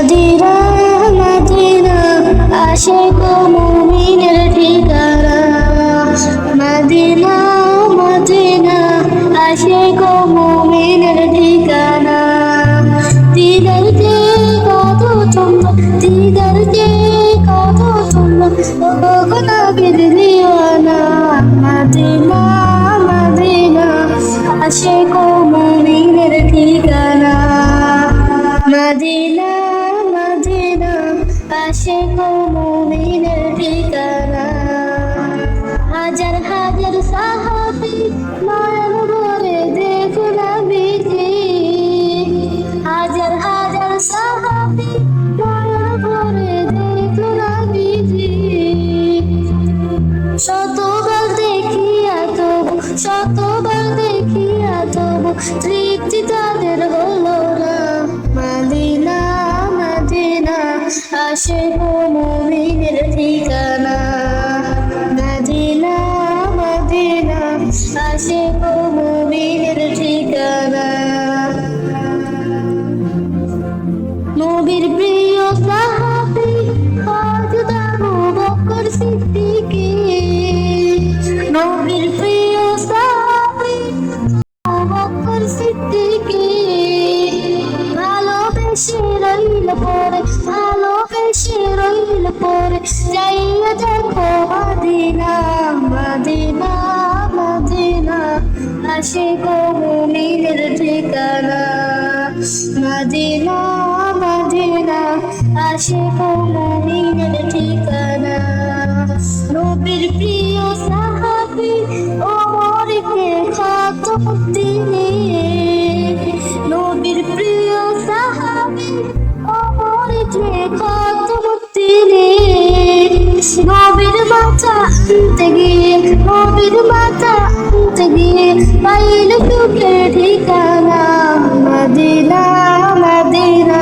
Medina Medina Ashiq মুমিনের ঠিকানা Medina Medina Ashiq মুমিনের ঠিকানা দিদার যে কত তোমরা দিদার যে কত তোমরা ও নবীর দিওয়ানা মদিনা মদিনা আশিক মুমিনের ঠিকানা মদিনা মদিনা আশিক মুমিনের ঠিকানা হাজার হাজার সাহাবী নয়ন ভরে দেখো নবীজি হাজার হাজার সাহাবী নয়ন ভরে দেখো নবীজি শতবার দেখিয়া তবু শতবার দেখিয়া তবু তৃপ্তি তাদের হলো না মদিনা মদিনা আশিক মুমিনের ঠিকানা মদিনা মদিনা আশিক মুমিনের ঠিকানা নবীর প্রিয় সাহাবী হযরত আবু বকর সিদ্দিক নবীর প্রিয় সাহাবী আবু বকর সিদ্দিক ভালোবেসে রইল পরে যাইয়া দেখো মদিনা মদিনা মদিনা আশিক মুমিনের ঠিকানা মদিনা মদিনা আশিক মুমিনের ঠিকানা নবীর প্রিয় সাহাবী ওমরকে খাতম দিনে নবীর প্রিয় সাহাবী ওমরকে খাতম দিনে নবীর মাথা আনতে গিয়ে পাইল সুখের ঠিকানা মদিনা মদিনা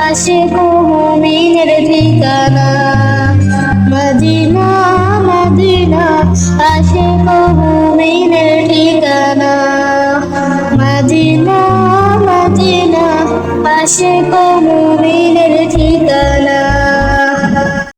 আশিক মুমিনের ঠিকানা মদিনা মদিনা আশিক মুমিনের ঠিকানা মদিনা মদিনা আশিক মুমিনের